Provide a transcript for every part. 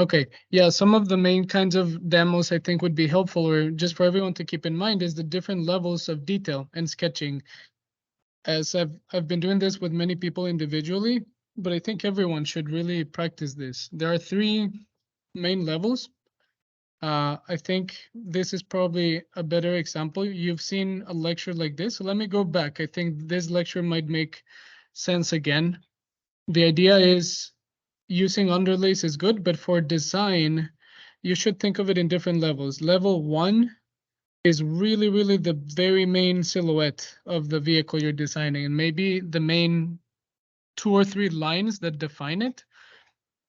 Okay, yeah, some of the main kinds of demos I think would be helpful, or just for everyone to keep in mind, is the different levels of detail and sketching. As I've been doing this with many people individually, but I think everyone should really practice this. There are three main levels. I think this is probably a better example. You've seen a lecture like this, so let me go back. I think this lecture might make sense again. The idea is using underlays is good, but for design, you should think of it in different levels. Level 1 is really the very main silhouette of the vehicle you're designing, and maybe the main 2 or 3 lines that define it.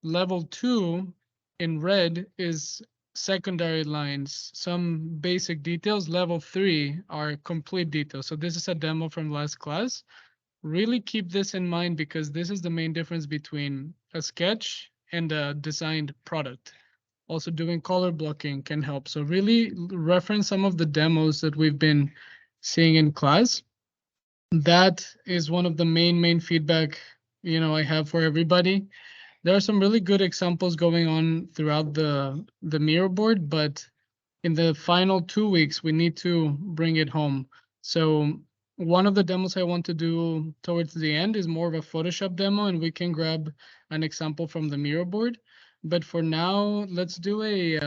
Level 2 in red is secondary lines, some basic details. Level 3 are complete details. So this is a demo from last class. Really keep this in mind because this is the main difference between a sketch and a designed product. Also, doing color blocking can help. So really reference some of the demos that we've been seeing in class. That is one of the main feedback, I have for everybody. There are some really good examples going on throughout the mirror board, but in the final 2 weeks, we need to bring it home. So one of the demos I want to do towards the end is more of a Photoshop demo, and we can grab an example from the mirror board. But for now, let's do a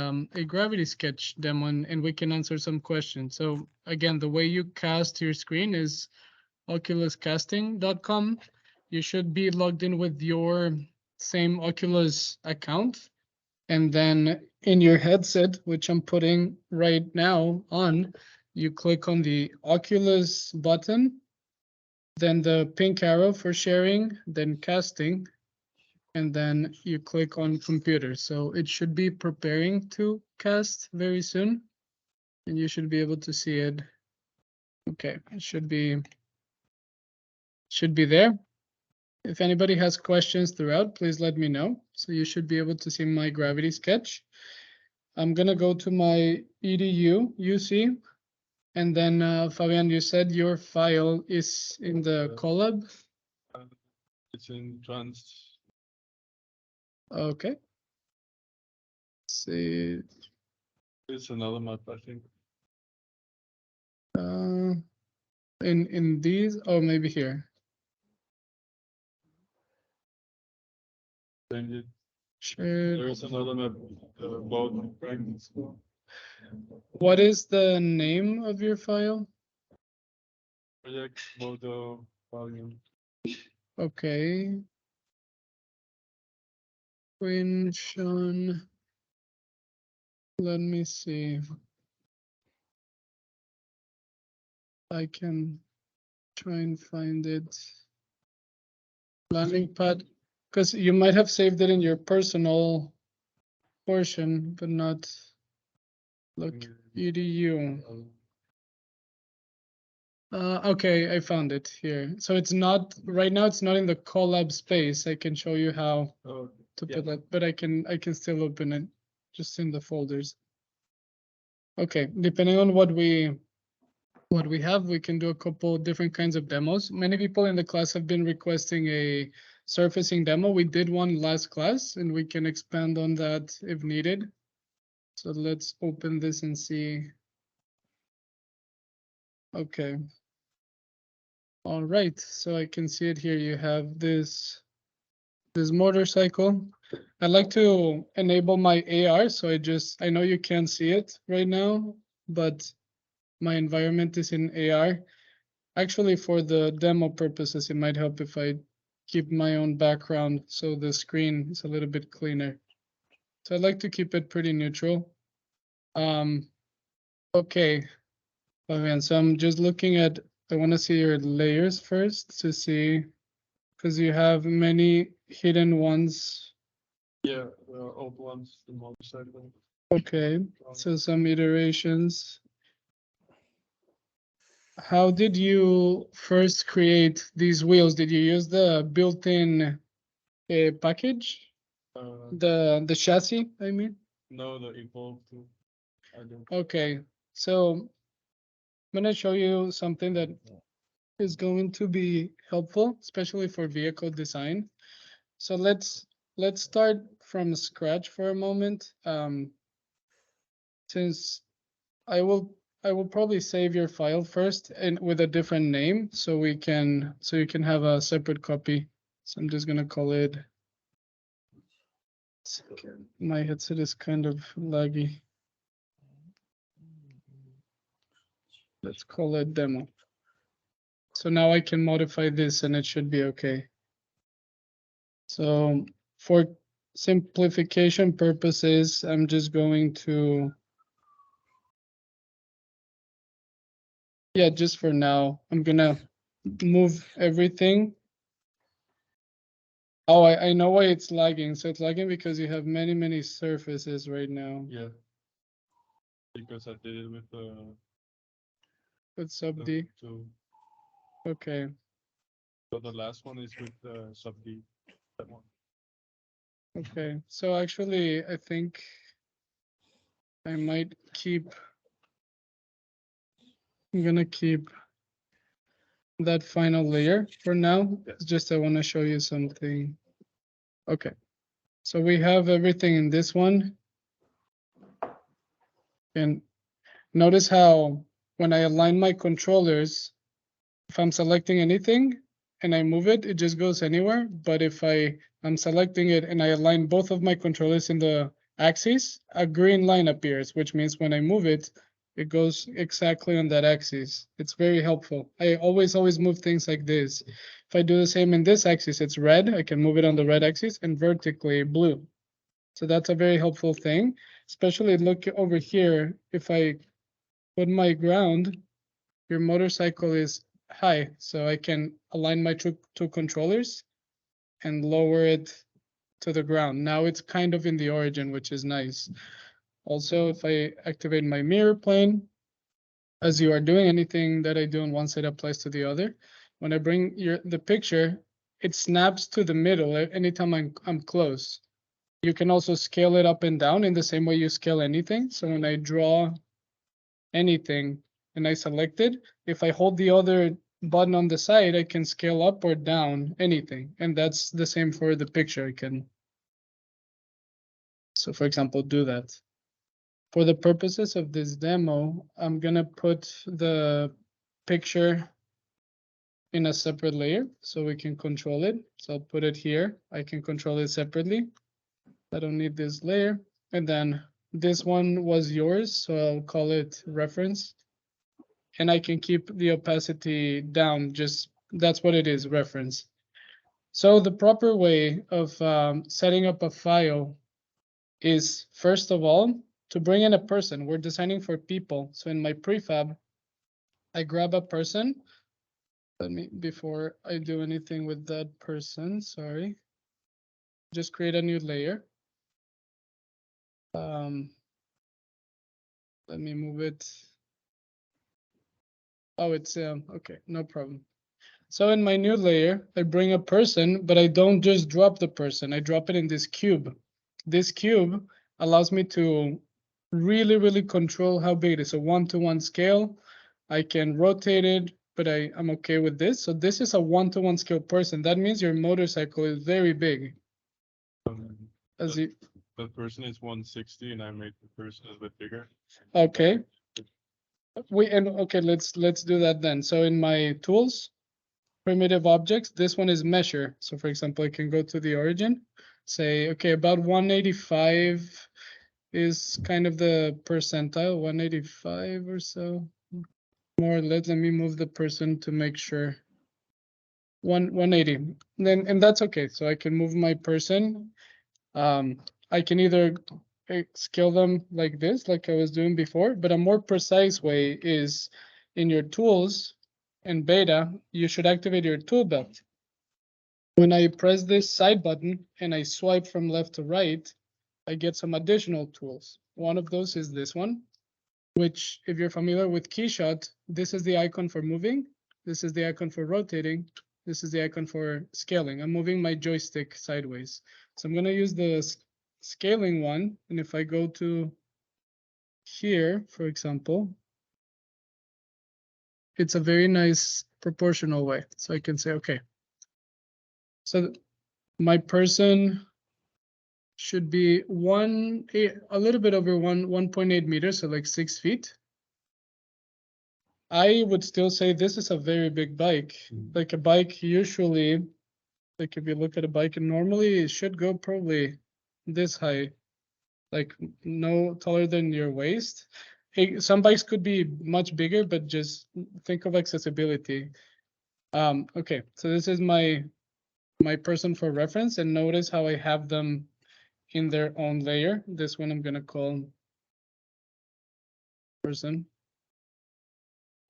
gravity sketch demo, and we can answer some questions. So again, the way you cast your screen is oculuscasting.com. You should be logged in with your same Oculus account. And then in your headset, which I'm putting right now on, you click on the Oculus button, then the pink arrow for sharing, then casting, and then you click on computer. So it should be preparing to cast very soon, and you should be able to see it. Okay, it should be there. If anybody has questions throughout, please let me know. So you should be able to see my gravity sketch. I'm gonna go to my edu UC, and then Fabian, you said your file is in the Colab. It's in trans. Okay. See, It's another map, I think. in these, or maybe here. Sure. There is another map about practice. What is the name of your file? Project Moto volume. Okay. Quinchon. Let me see. I can try and find it. Landing pad, because you might have saved it in your personal portion, but not. Look, edu. Okay, I found it here. So it's not right now. It's not in the Colab space. I can show you how to put that, but I can still open it, just in the folders. Okay, depending on what we have, we can do a couple different kinds of demos. Many people in the class have been requesting a surfacing demo. We did one last class, and we can expand on that if needed. So let's open this and see. Okay. All right, so I can see it here. You have this motorcycle. I'd like to enable my AR, so I know you can't see it right now, but my environment is in AR. Actually, for the demo purposes, it might help if I keep my own background so the screen is a little bit cleaner. So I'd like to keep it pretty neutral. Okay, Fabian, so I'm just looking at, I want to see your layers first to see, because you have many hidden ones. Yeah, old ones, the motorcycle. Okay, so some iterations. How did you first create these wheels? Did you use the built-in package? The chassis, I mean? No, the Evolve too. I don't. Okay, so I'm gonna show you something that is going to be helpful, especially for vehicle design. So let's let's start from scratch for a moment. Since I will I will probably save your file first and with a different name so you can have a separate copy. So I'm just gonna call it. My headset is kind of laggy. Let's call it demo. So now I can modify this and it should be okay. So for simplification purposes, I'm just going to, yeah, just for now, I'm gonna move everything. Oh, I know why it's lagging. So it's lagging because you have many surfaces right now. Yeah. Because I did it with Sub the D. two. Okay. So the last one is with sub D. That one. Okay. So actually, I think I might keep. I'm gonna keep that final layer for now. It's just I want to show you something. Okay. So we have everything in this one. And notice how when I align my controllers, if I'm selecting anything and I move it, it just goes anywhere. But if I'm selecting it and I align both of my controllers in the axis, a green line appears, which means when I move it, it goes exactly on that axis. It's very helpful. I always move things like this. If I do the same in this axis, it's red. I can move it on the red axis and vertically blue. So that's a very helpful thing, especially look over here. If I put my ground, your motorcycle is high, so I can align my two controllers and lower it to the ground. Now it's kind of in the origin, which is nice. Also, if I activate my mirror plane, as you are doing, anything that I do on one side applies to the other. When I bring the picture, it snaps to the middle anytime I'm close. You can also scale it up and down in the same way you scale anything. So when I draw anything and I select it, if I hold the other button on the side, I can scale up or down anything. And that's the same for the picture. I can, so for example, do that. For the purposes of this demo, I'm gonna put the picture in a separate layer so we can control it. So I'll put it here. I can control it separately. I don't need this layer. And then this one was yours, so I'll call it reference. And I can keep the opacity down, just that's what it is, reference. So the proper way of setting up a file is, first of all, to bring in a person. We're designing for people. So in my prefab, I grab a person. Let me, before I do anything with that person, sorry, just create a new layer. Let me move it. Oh, it's okay, no problem. So in my new layer, I bring a person, but I don't just drop the person. I drop it in this cube. This cube allows me to really control how big it is. A 1-to-1 scale. I can rotate it, but I'm okay with this. So this is a 1-to-1 scale person. That means your motorcycle is very big. As that, that person is 160 and I made the person a bit bigger. Okay. Okay, let's do that then. So in my tools, primitive objects, this one is measure. So for example, I can go to the origin, say, okay, about 185 is kind of the percentile, 185 or so. More or less, let me move the person to make sure. 180. And that's okay. So I can move my person. I can either scale them like this, like I was doing before, but a more precise way is in your tools in beta, you should activate your tool belt. When I press this side button and I swipe from left to right, I get some additional tools. One of those is this one, which if you're familiar with Keyshot, this is the icon for moving. This is the icon for rotating. This is the icon for scaling. I'm moving my joystick sideways. So I'm going to use the scaling one. And if I go to here, for example, it's a very nice proportional way. So I can say, okay, so my person should be a little bit over 1.8 meters, so like 6 feet. I would still say this is a very big bike. Like a bike usually, like if you look at a bike, normally it should go probably this high, like no taller than your waist. Some bikes could be much bigger, but just think of accessibility. Okay, so this is my person for reference, and notice how I have them in their own layer. This one I'm gonna call person.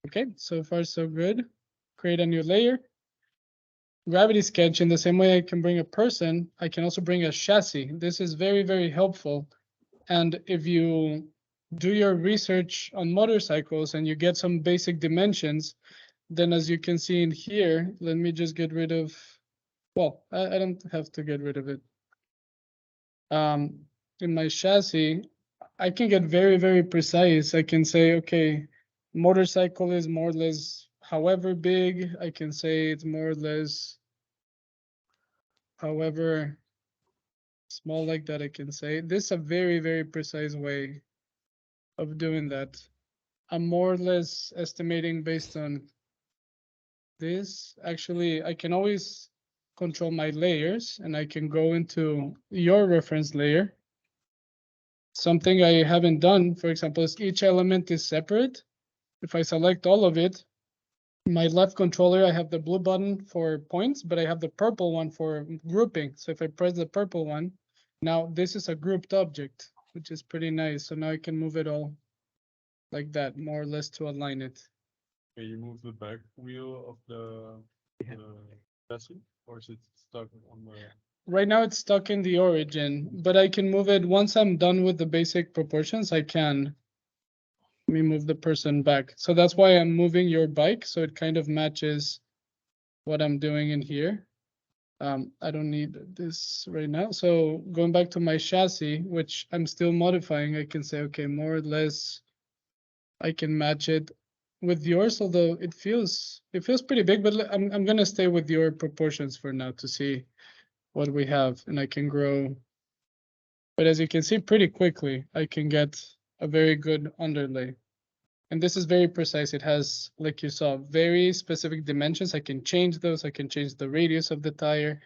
Okay, so far so good. Create a new layer. Gravity sketch, in the same way I can bring a person, I can also bring a chassis. This is very, very helpful. And if you do your research on motorcycles and you get some basic dimensions, then as you can see in here, let me just get rid of, well, I don't have to get rid of it. In my chassis, I can get very, very precise. I can say, okay, motorcycle is more or less however big. I can say it's more or less however small, like that. I can say this is a very, very precise way of doing that. I'm more or less estimating based on this. Actually, I can always control my layers, and I can go into your reference layer. Something I haven't done, for example, is each element is separate. If I select all of it, my left controller, I have the blue button for points, but I have the purple one for grouping. So if I press the purple one, now this is a grouped object, which is pretty nice. So now I can move it all like that, more or less, to align it. Can you move the back wheel of the chassis, or is it stuck on the? Right now it's stuck in the origin, but I can move it once I'm done with the basic proportions. I can. Let me move the person back. So that's why I'm moving your bike, so it kind of matches what I'm doing in here. I don't need this right now. So going back to my chassis, which I'm still modifying, I can say, okay, more or less, I can match it with yours, although it feels pretty big, but I'm gonna stay with your proportions for now to see what we have, and I can grow. But as you can see, pretty quickly, I can get a very good underlay. And this is very precise. It has, like you saw, very specific dimensions. I can change those. I can change the radius of the tire.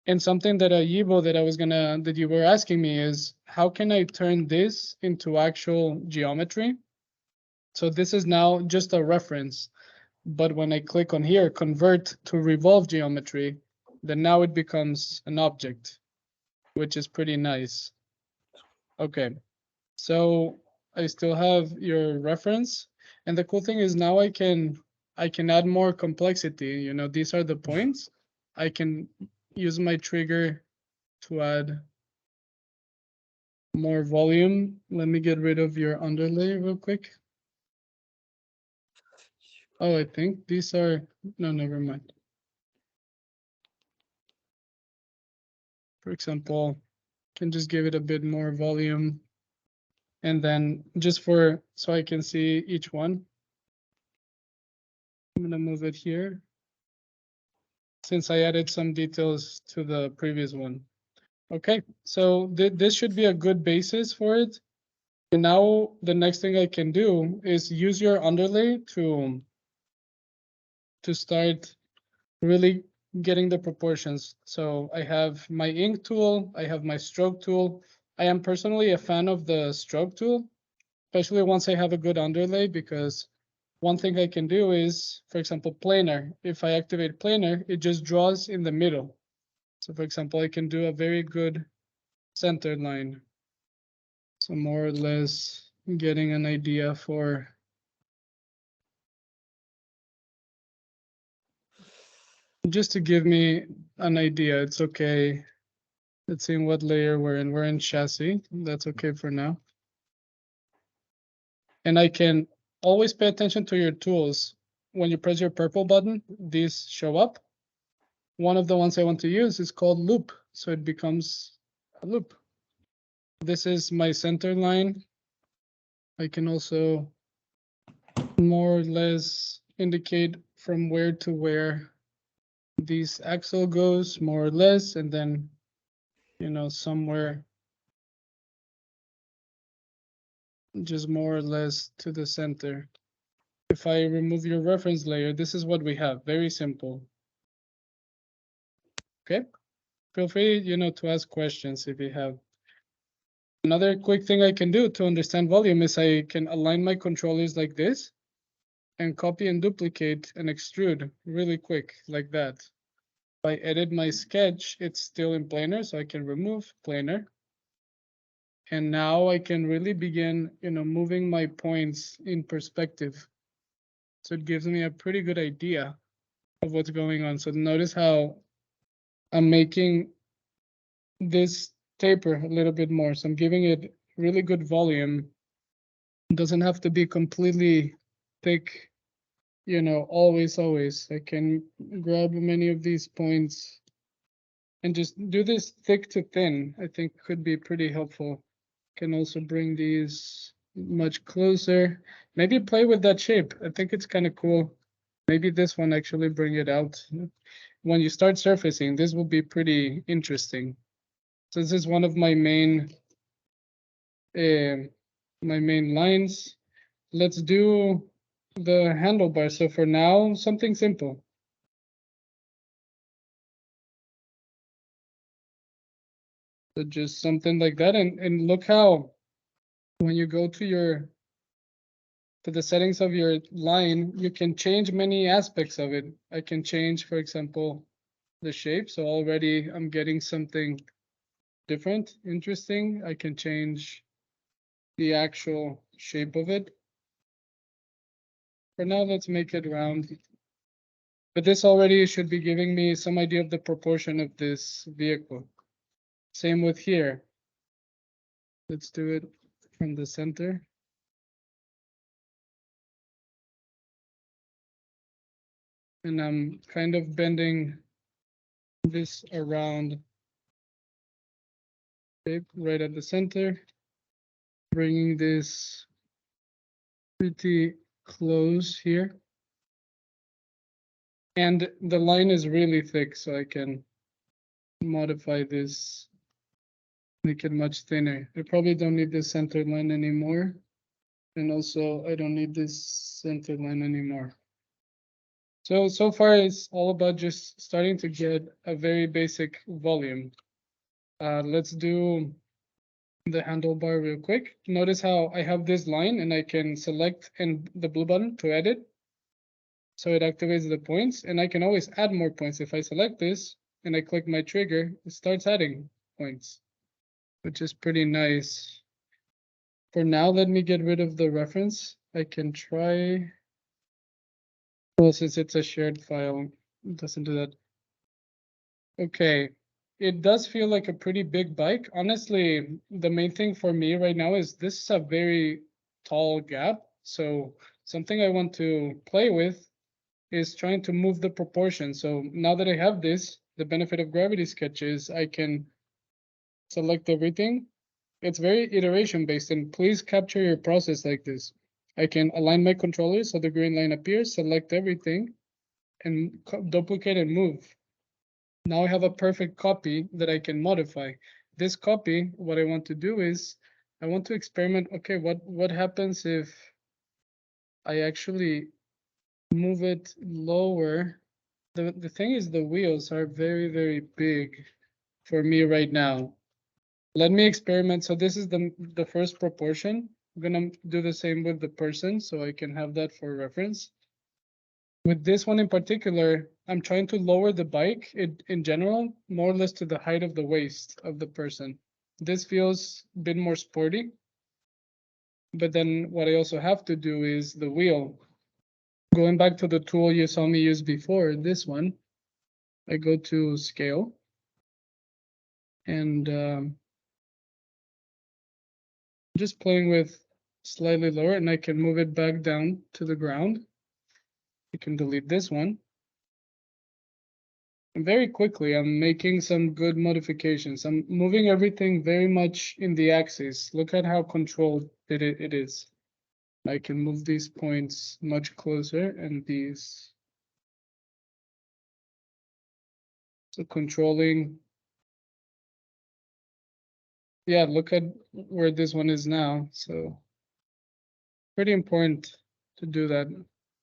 And something that Yibo that you were asking me is, how can I turn this into actual geometry? So this is now just a reference. But when I click on here, convert to revolve geometry, then now it becomes an object, which is pretty nice. Okay, so I still have your reference. And the cool thing is now I can add more complexity. You know, these are the points. I can use my trigger to add more volume. Let me get rid of your underlay real quick. Oh, I think these are, no, never mind. For example, can just give it a bit more volume. And then just so I can see each one, I'm gonna move it here, since I added some details to the previous one. Okay, so this should be a good basis for it. And now the next thing I can do is use your underlay to start really getting the proportions. So I have my ink tool, I have my stroke tool. I am personally a fan of the stroke tool, especially once I have a good underlay, because one thing I can do is, for example, planar. If I activate planar, it just draws in the middle. So for example, I can do a very good center line. So more or less getting an idea for just to give me an idea. It's okay. Let's see what layer we're in. We're in chassis. That's okay for now. And I can always pay attention to your tools. When you press your purple button, these show up. One of the ones I want to use is called loop. So it becomes a loop. This is my center line. I can also more or less indicate from where to where this axle goes, more or less, and then, you know, somewhere just more or less to the center. If I remove your reference layer, this is what we have. Very simple. Okay. Feel free, to ask questions if you have. Another quick thing I can do to understand volume is I can align my controllers like this and copy and duplicate and extrude really quick like that. If I edit my sketch, it's still in planar, so I can remove planar. And now I can really begin, moving my points in perspective. So it gives me a pretty good idea of what's going on. So notice how I'm making this taper a little bit more. So I'm giving it really good volume. It doesn't have to be completely thick, always. I can grab many of these points and just do this thick to thin. I think could be pretty helpful. Can also bring these much closer. Maybe play with that shape. I think it's kind of cool. Maybe this one actually bring it out. When you start surfacing, this will be pretty interesting. So this is one of uh, my main lines. Let's do the handlebar. So for now, something simple. So just something like that. And look how when you go to the settings of your line, you can change many aspects of it. I can change, for example, the shape. So already I'm getting something different, interesting. I can change the actual shape of it. For now, let's make it round. But this already should be giving me some idea of the proportion of this vehicle. Same with here. Let's do it from the center. And I'm kind of bending this around shape right at the center, bringing this pretty close here. And the line is really thick, so I can modify this, make it much thinner. I probably don't need this center line anymore. And also I don't need this center line anymore. So far it's all about just starting to get a very basic volume. Let's do the handlebar real quick. Notice how I have this line and I can select and the blue button to edit. So it activates the points and I can always add more points. If I select this and I click my trigger, it starts adding points, which is pretty nice. For now, let me get rid of the reference. I can try, well, since it's a shared file, it doesn't do that. Okay, it does feel like a pretty big bike. Honestly, the main thing for me right now is this is a very tall gap. So something I want to play with is trying to move the proportion. So now that I have this, the benefit of gravity sketches, I can select everything. It's very iteration based, and please capture your process like this. I can align my controller so the green line appears, select everything, and duplicate and move. Now I have a perfect copy that I can modify. This copy, what I want to do is, I want to experiment, okay, what happens if I actually move it lower? The thing is the wheels are very, very big for me right now. Let me experiment. So this is the first proportion. I'm gonna do the same with the person so I can have that for reference. With this one in particular, I'm trying to lower the bike in general, more or less to the height of the waist of the person. This feels a bit more sporty. But then what I also have to do is the wheel. Going back to the tool you saw me use before, this one, I go to scale and just playing with slightly lower, and I can move it back down to the ground. I can delete this one. And very quickly, I'm making some good modifications. I'm moving everything very much in the axis. Look at how controlled it is. I can move these points much closer and these. So controlling. Yeah, look at where this one is now. So Pretty important to do that.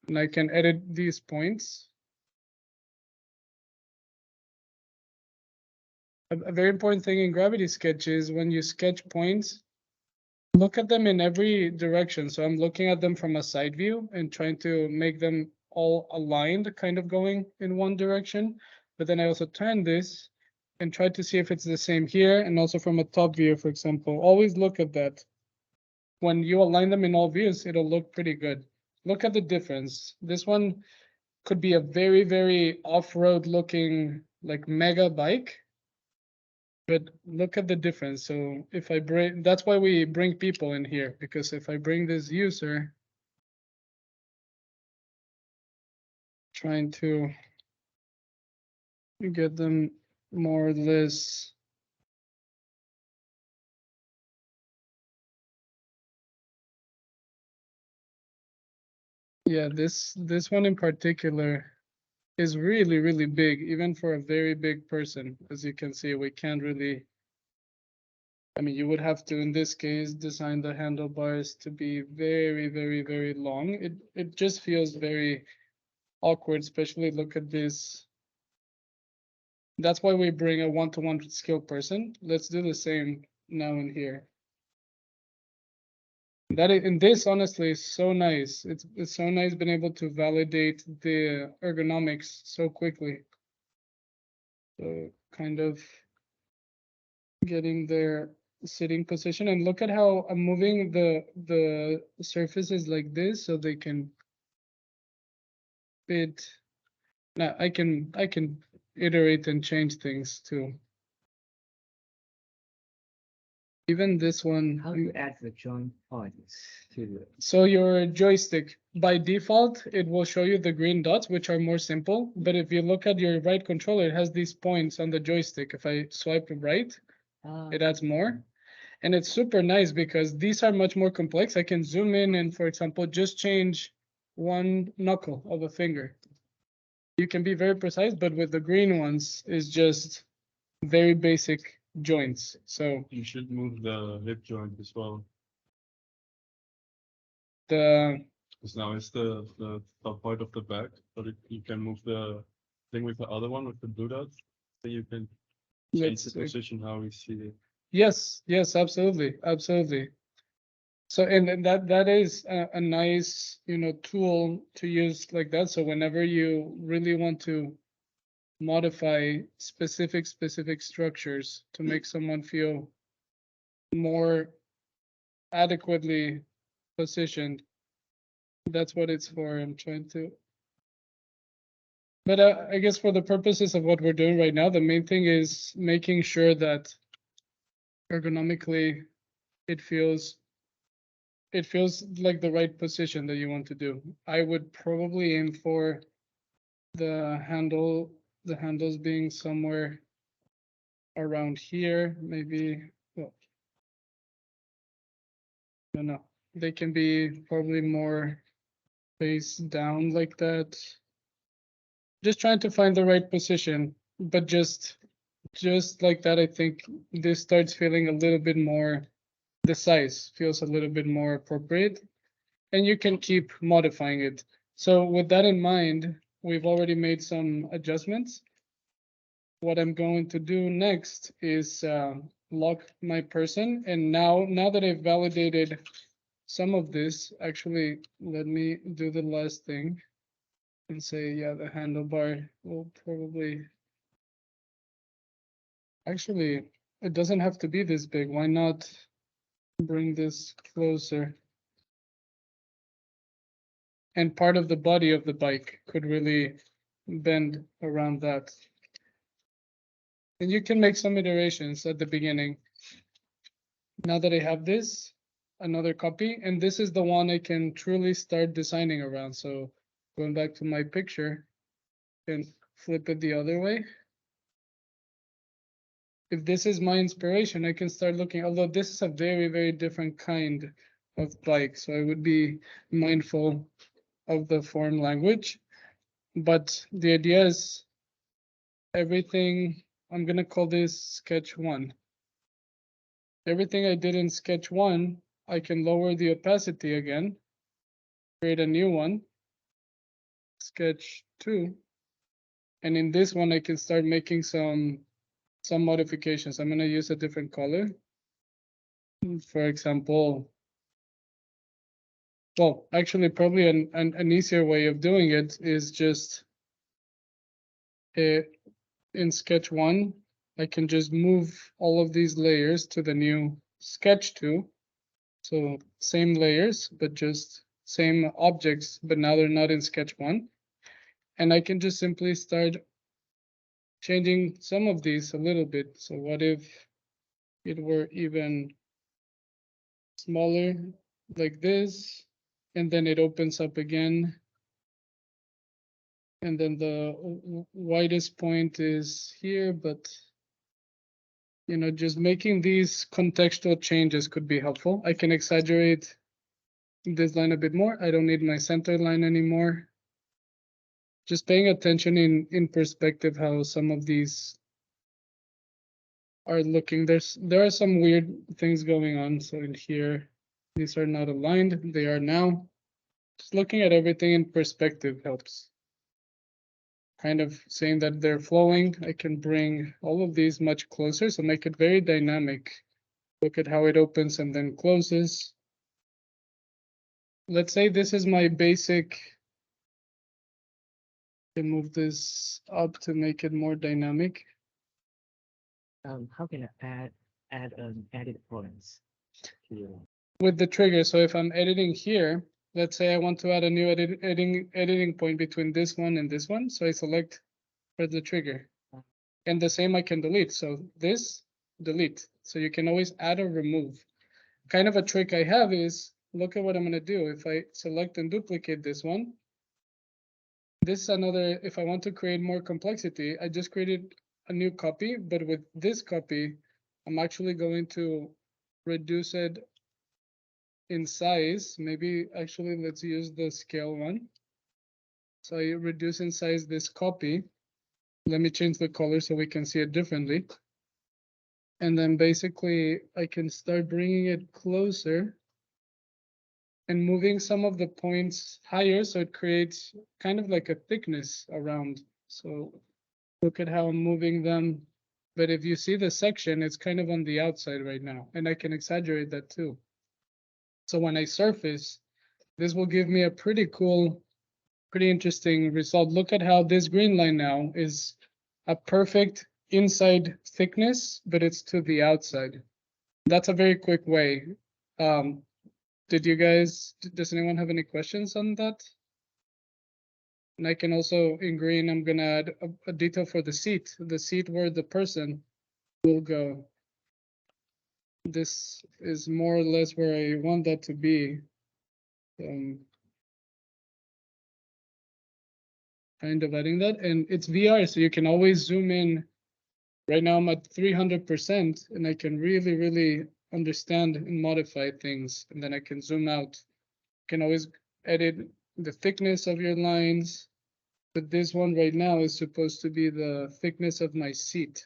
And I can edit these points. A very important thing in Gravity Sketch is when you sketch points, look at them in every direction. So I'm looking at them from a side view and trying to make them all aligned, kind of going in one direction. But then I also turn this and try to see if it's the same here, and also from a top view, for example. Always look at that. When you align them in all views, it'll look pretty good. Look at the difference. This one could be a very, very off-road looking like mega bike. But look at the difference. So if I bring, that's why we bring people in here, because if I bring this user, trying to get them more or less. Yeah, this one in particular is really, really big, even for a very big person. As you can see, we can't really, I mean, you would have to, in this case, design the handlebars to be very, very, very long. It just feels very awkward, especially look at this. That's why we bring a one-to-one skilled person. Let's do the same now in here. That is, and this honestly is so nice. It's so nice being able to validate the ergonomics so quickly. So kind of getting their sitting position, and look at how I'm moving the surfaces like this so they can fit. Now I can iterate and change things too. Even this one. How to add the joint points to the So your joystick, by default, it will show you the green dots, which are more simple. But if you look at your right controller, it has these points on the joystick. If I swipe right, it adds more. And it's super nice because these are much more complex. I can zoom in and, for example, just change one knuckle of a finger. You can be very precise, but with the green ones, it's just very basic joints. So You should move the hip joint as well, the because now it's the top part of the back, but you can move the thing with the other one with the blue dots, so you can change the position how we see it. Yes, yes, absolutely, absolutely. So and that is a nice, tool to use like that. So whenever you really want to modify specific structures to make someone feel more adequately positioned, that's what it's for. I'm trying to. But I guess for the purposes of what we're doing right now, the main thing is making sure that ergonomically it feels like the right position that you want to do. I would probably aim for the handles being somewhere around here, maybe. Well, I don't know. They can be probably more face down like that. Just trying to find the right position, but just like that, I think this starts feeling a little bit more, the size feels a little bit more appropriate, and you can keep modifying it. So with that in mind, we've already made some adjustments. What I'm going to do next is lock my person, and now that I've validated some of this, actually, let me do the last thing and say, yeah, the handlebar will probably, actually, it doesn't have to be this big. Why not bring this closer? And part of the body of the bike could really bend around that. And you can make some iterations at the beginning. Now that I have this, another copy, and this is the one I can truly start designing around. So going back to my picture and flip it the other way. If this is my inspiration, I can start looking, although this is a very, very different kind of bike. So I would be mindful of the foreign language. But the idea is everything, I'm going to call this sketch one. Everything I did in sketch one, I can lower the opacity again create a new one, sketch 2. And in this one, I can start making some modifications. I'm going to use a different color. For example, well, actually, probably an easier way of doing it is just in sketch 1, I can just move all of these layers to the new sketch 2. So same layers, but just same objects, but now they're not in sketch 1. And I can just simply start changing some of these a little bit. So what if it were even smaller like this, and then it opens up again. And then the widest point is here, but just making these contextual changes could be helpful. I can exaggerate this line a bit more. I don't need my center line anymore. Just paying attention in perspective how some of these are looking. There are some weird things going on. So in here, these are not aligned. They are now. Just looking at everything in perspective helps. Kind of saying that they're flowing. I can bring all of these much closer, so make it very dynamic. Look at how it opens and then closes. Let's say this is my basic. I can move this up to make it more dynamic. How can I add edit points here? With the trigger. So if I'm editing here, let's say I want to add a new editing point between this one and this one. So I select for the trigger. And the same I can delete. So this, delete. So you can always add or remove. Kind of a trick I have is, look at what I'm going to do. If I select and duplicate this one, this is another, if I want to create more complexity, I just created a new copy, but with this copy, I'm actually going to reduce it in size. Maybe actually let's use the scale one. So I reduce in size this copy. Let me change the color so we can see it differently. And then basically I can start bringing it closer and moving some of the points higher, so it creates kind of like a thickness around. So look at how I'm moving them. But if you see the section, it's kind of on the outside right now, and I can exaggerate that too. So when I surface, this will give me a pretty cool, pretty interesting result. Look at how this green line now is a perfect inside thickness, but it's to the outside. That's a very quick way. Does anyone have any questions on that? And I can also, in green, I'm gonna add a detail for the seat where the person will go. This is more or less where I want that to be. Kind of adding that, and it's VR, so you can always zoom in. Right now I'm at 300%, and I can really, really understand and modify things, and then I can zoom out. You can always edit the thickness of your lines, but this one right now is supposed to be the thickness of my seat.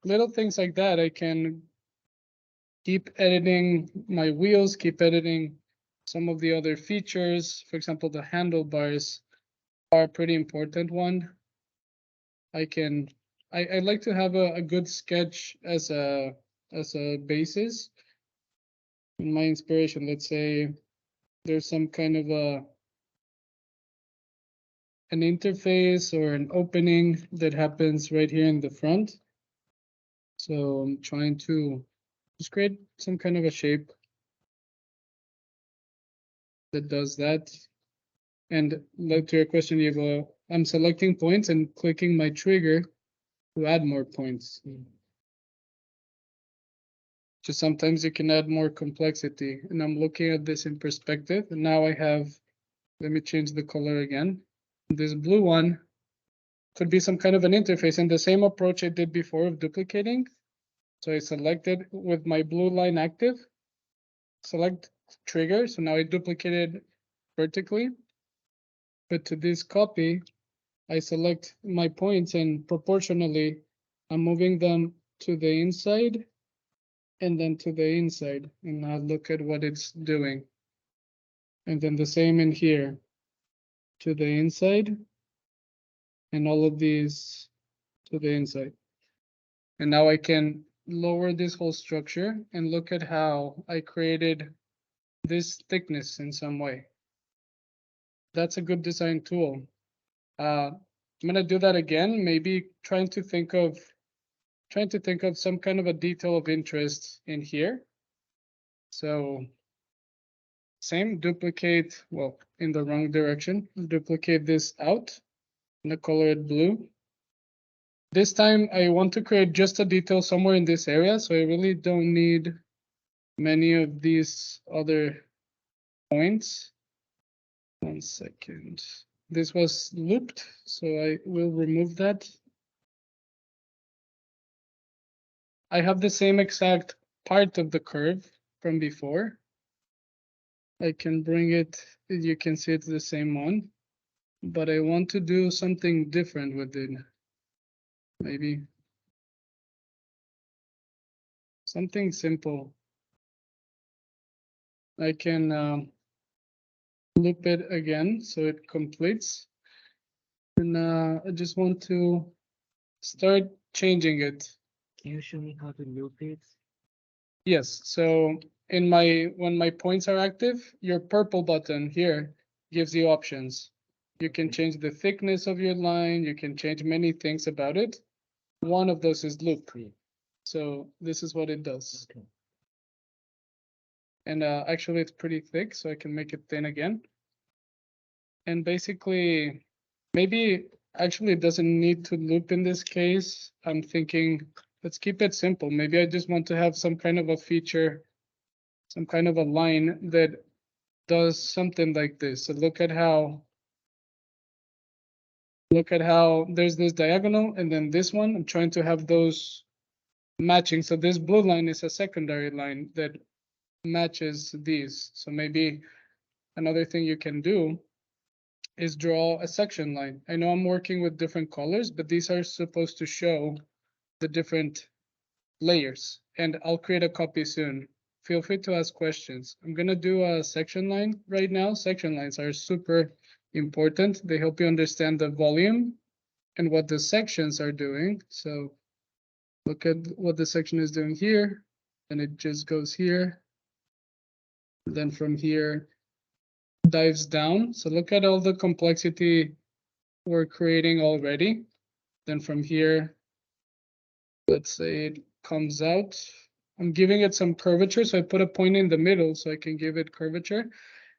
Little things like that, I can keep editing my wheels, keep editing some of the other features. For example, the handlebars are a pretty important one. I like to have a good sketch as a basis. In my inspiration, let's say there's some kind of an interface or an opening that happens right here in the front. So I'm trying to just create some kind of a shape that does that. And like to your question, Diego, I'm selecting points and clicking my trigger to add more points. Just sometimes you can add more complexity, and I'm looking at this in perspective. And now I have, let me change the color again. This blue one could be some kind of an interface, and the same approach I did before of duplicating. So I selected with my blue line active, select trigger. So now I duplicated vertically. But to this copy, I select my points, and proportionally, I'm moving them to the inside and then to the inside. And now look at what it's doing. And then the same in here to the inside. And all of these to the inside. And now I can lower this whole structure and look at how I created this thickness in some way. That's a good design tool. I'm gonna do that again, maybe trying to think of some kind of a detail of interest in here. So same, duplicate, well, in the wrong direction, duplicate this out and color it blue. This time I want to create just a detail somewhere in this area, so I really don't need many of these other points. 1 second. This was looped, so I will remove that. I have the same exact part of the curve from before. I can bring it, you can see it's the same one, but I want to do something different with it. Maybe something simple. I can loop it again so it completes. And I just want to start changing it. Can you show me how to loop it? Yes, so in when my points are active, your purple button here gives you options. You can change the thickness of your line, you can change many things about it. One of those is loop. So this is what it does. Okay. And actually it's pretty thick, so I can make it thin again. And basically, maybe actually it doesn't need to loop in this case. I'm thinking, let's keep it simple. Maybe I just want to have some kind of a feature, some kind of a line that does something like this. So look at how there's this diagonal and then this one. I'm trying to have those matching. So this blue line is a secondary line that matches these. So maybe another thing you can do is draw a section line. I know I'm working with different colors, but these are supposed to show the different layers, and I'll create a copy soon. Feel free to ask questions. I'm gonna do a section line right now. Section lines are super important. They help you understand the volume and what the sections are doing. So look at what the section is doing here, and it just goes here. Then from here, dives down. So look at all the complexity we're creating already. Then from here, let's say it comes out. I'm giving it some curvature, so I put a point in the middle so I can give it curvature.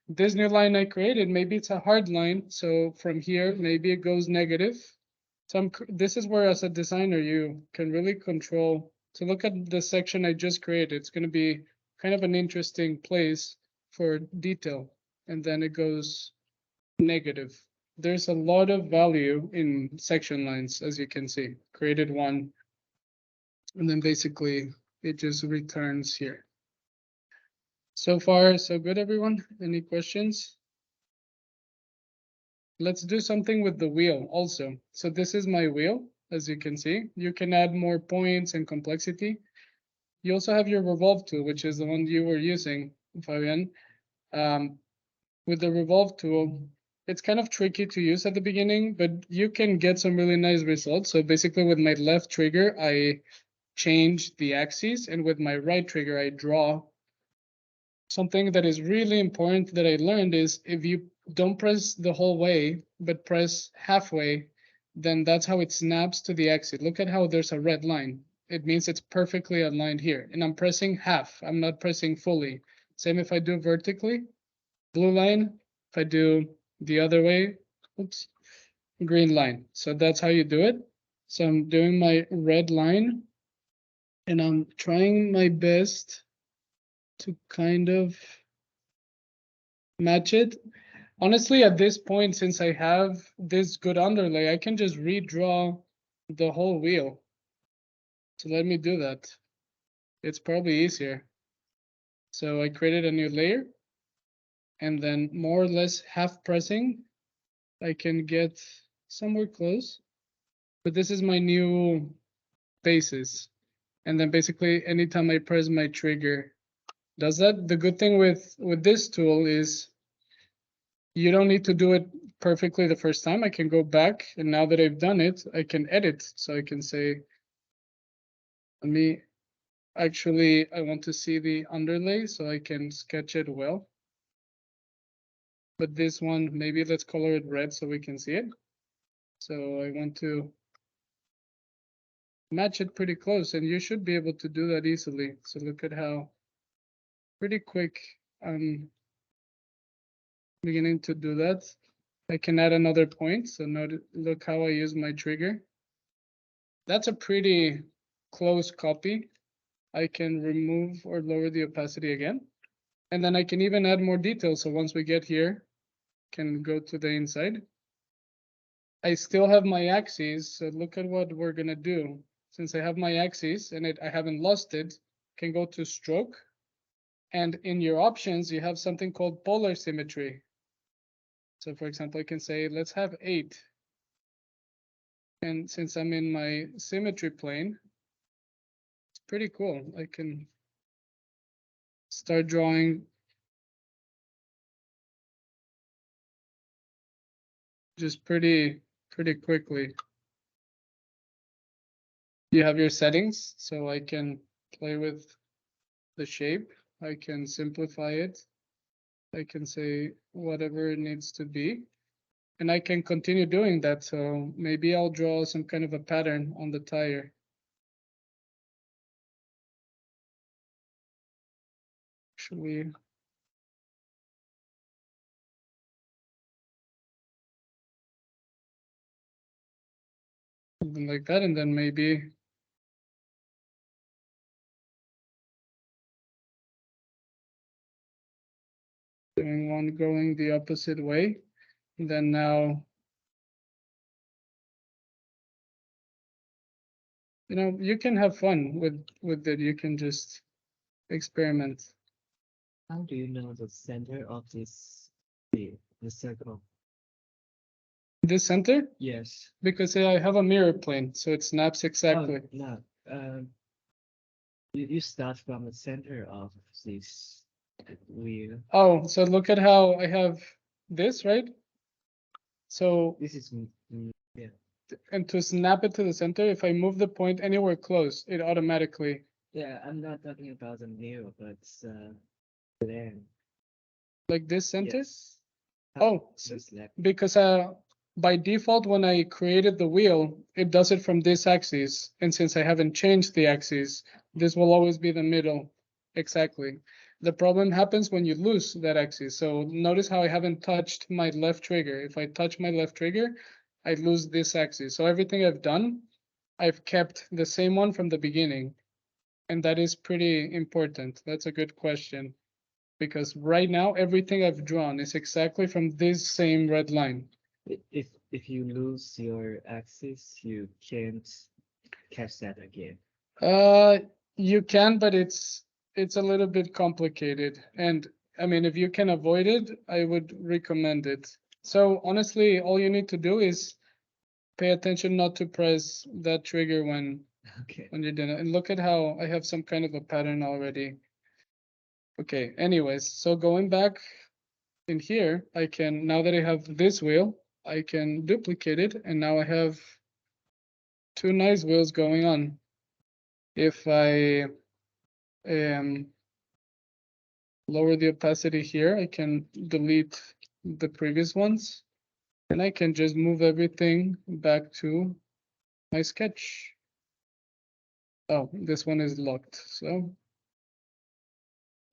This new line I created, maybe it's a hard line. So from here, maybe it goes negative. So this is where as a designer, you can really control. So look at the section I just created. It's going to be kind of an interesting place for detail. And then it goes negative. There's a lot of value in section lines, as you can see. Created one. And then basically it just returns here. So far, so good, everyone. Any questions? Let's do something with the wheel also. So this is my wheel, as you can see. You can add more points and complexity. You also have your revolve tool, which is the one you were using, Fabian. With the revolve tool, it's kind of tricky to use at the beginning, but you can get some really nice results. So basically with my left trigger, I change the axis, and with my right trigger, I draw. Something that is really important that I learned is if you don't press the whole way, but press halfway, then that's how it snaps to the exit. Look at how there's a red line. It means it's perfectly aligned here. And I'm pressing half. I'm not pressing fully. Same if I do vertically, blue line. If I do the other way, oops, green line. So that's how you do it. So I'm doing my red line, and I'm trying my best to kind of match it. Honestly, at this point, since I have this good underlay, I can just redraw the whole wheel. So let me do that. It's probably easier. So I created a new layer, and then more or less half pressing, I can get somewhere close. But this is my new basis. And then basically anytime I press my trigger, does that. The good thing with this tool is You don't need to do it perfectly the first time. I can go back, and now that I've done it, I can edit. So I can say, let me actually, I want to see the underlay so I can sketch it well. But this one, maybe let's color it red so we can see it. So I want to match it pretty close, and you should be able to do that easily. So look at how pretty quick I'm beginning to do that. I can add another point. So look how I use my trigger. That's a pretty close copy. I can remove or lower the opacity again. And then I can even add more details. So once we get here, can go to the inside. I still have my axes. So look at what we're gonna do. Since I have my axes and I haven't lost it, can go to stroke. And in your options, you have something called polar symmetry. So for example, I can say, let's have 8. And since I'm in my symmetry plane, it's pretty cool. I can start drawing just pretty quickly. You have your settings, so I can play with the shape. I can simplify it. I can say whatever it needs to be. And I can continue doing that. So maybe I'll draw some kind of a pattern on the tire. Actually, something like that, and then maybe doing one going the opposite way. And then now, you can have fun with it. You can just experiment. How do you know the center of the circle? This center, Yes. because I have a mirror plane, so it snaps exactly. Oh, no. You start from the center of this wheel. Oh, so look at how I have this, right? So, This is yeah. and to snap it to the center, if I move the point anywhere close, it automatically. Yeah, I'm not talking about the mirror, but plan. Like this center? Yes. Oh, Just like because by default, when I created the wheel, it does it from this axis. And since I haven't changed the axis, this will always be the middle. Exactly. The problem happens when you lose that axis. So notice how I haven't touched my left trigger. If I touch my left trigger, I lose this axis. So everything I've done, I've kept the same one from the beginning. And that is pretty important. That's a good question. Because right now, everything I've drawn is exactly from this same red line. if you lose your axis, you can't catch that again. You can, but it's a little bit complicated. And I mean, if you can avoid it, I would recommend it. So honestly, all you need to do is pay attention not to press that trigger when Okay. you're doing it. And look at how I have some kind of a pattern already. Okay, anyways, so going back in here, I can, now that I have this wheel, I can duplicate it, and now I have 2 nice wheels going on. If I lower the opacity here, I can delete the previous ones, and I can just move everything back to my sketch. Oh, this one is locked, so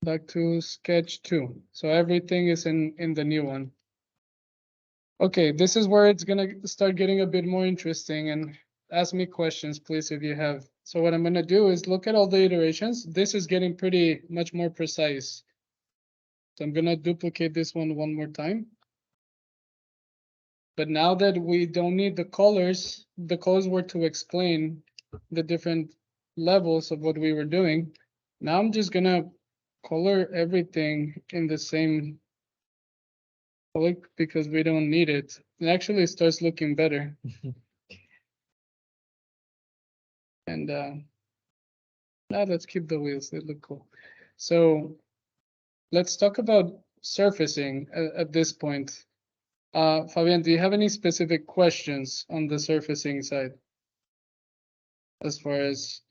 back to sketch 2. So everything is in the new one. Okay, this is where it's gonna start getting a bit more interesting, and ask me questions, please, if you have. So what I'm gonna do is look at all the iterations. This is getting pretty much more precise. So I'm gonna duplicate this one more time. But now that we don't need the colors were to explain the different levels of what we were doing. Now I'm just gonna color everything in the same color because we don't need it. It actually starts looking better. And now let's keep the wheels, they look cool. So let's talk about surfacing at this point. Fabian, do you have any specific questions on the surfacing side? As far as,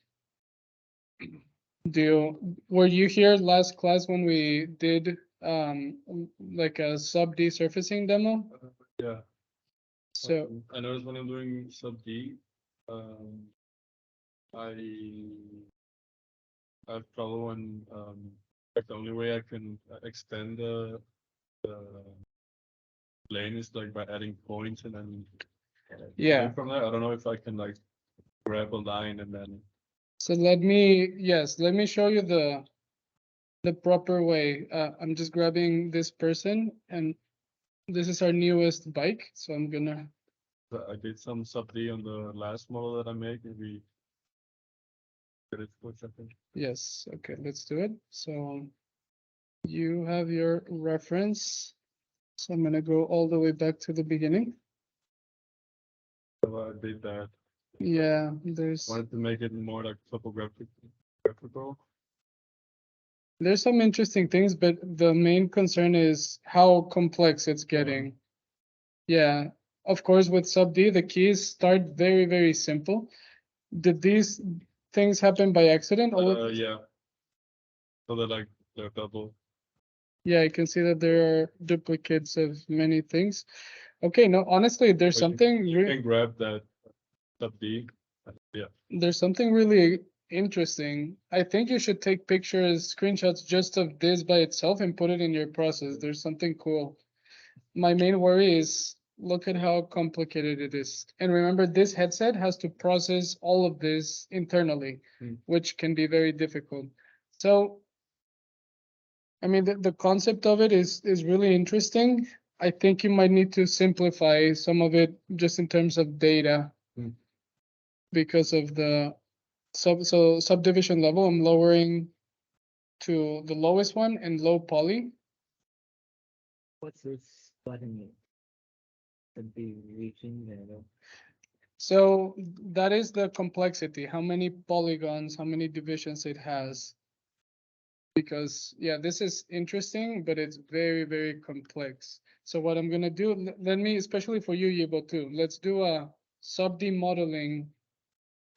were you here last class when we did like a sub D surfacing demo? Yeah. So I noticed when I'm doing sub D, I have trouble when like the only way I can extend the lane is like by adding points and then yeah. going from there. I don't know if I can like grab a line and then So let me show you the proper way. I'm just grabbing this person, and this is our newest bike. So I'm gonna, I did some sub D on the last model that I made. Maybe get it for a second. yes, okay, let's do it. So you have your reference. So I'm gonna go all the way back to the beginning. So I did that. Yeah, there's Wanted to make it more like topographical. there's some interesting things, but the main concern is how complex it's getting. Yeah, of course, with sub D, the keys start very, very simple. Did these things happen by accident? Yeah. So they're double. Yeah, I can see that there are duplicates of many things. Okay, no, honestly, there's But something you can grab that sub D. Yeah. there's something really interesting. I think you should take pictures, screenshots just of this by itself and put it in your process. There's something cool. My main worry is look at how complicated it is. And remember, this headset has to process all of this internally, which can be very difficult. So, I mean, the concept of it is really interesting. I think you might need to simplify some of it just in terms of data because of the subdivision level. I'm lowering to the lowest one and low poly. What's this button? The big region there. So that is the complexity, how many polygons, how many divisions it has. Because yeah, this is interesting, but it's very, very complex. So what I'm gonna do, let me, especially for you, Yibo too, let's do a sub-D modeling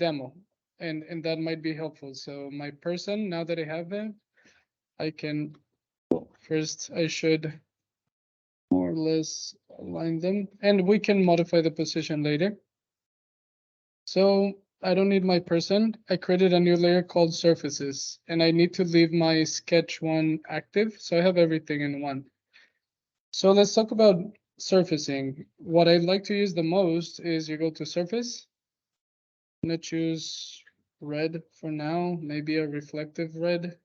demo. And that might be helpful. So my person, now that I have them, I can, first I should more or less align them, and we can modify the position later. So I don't need my person. I created a new layer called surfaces, and I need to leave my sketch one active. So I have everything in one. So let's talk about surfacing. What I like to use the most is you go to surface. I'm gonna choose red for now, maybe a reflective red.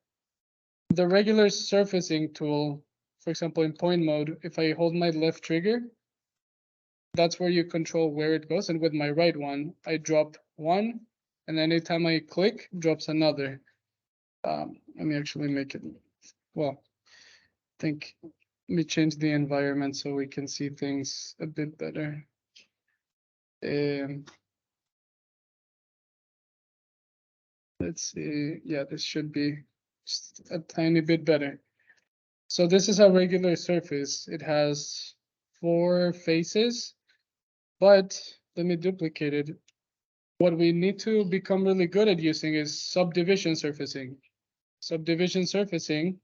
The regular surfacing tool, for example, in point mode, if I hold my left trigger, that's where you control where it goes. And with my right one, I drop one, and anytime I click, drops another. Let me actually make it, well, I think, let me change the environment so we can see things a bit better. Let's see, yeah, this should be just a tiny bit better. So this is a regular surface. It has 4 faces, but let me duplicate it. What we need to become really good at using is subdivision surfacing. Subdivision surfacing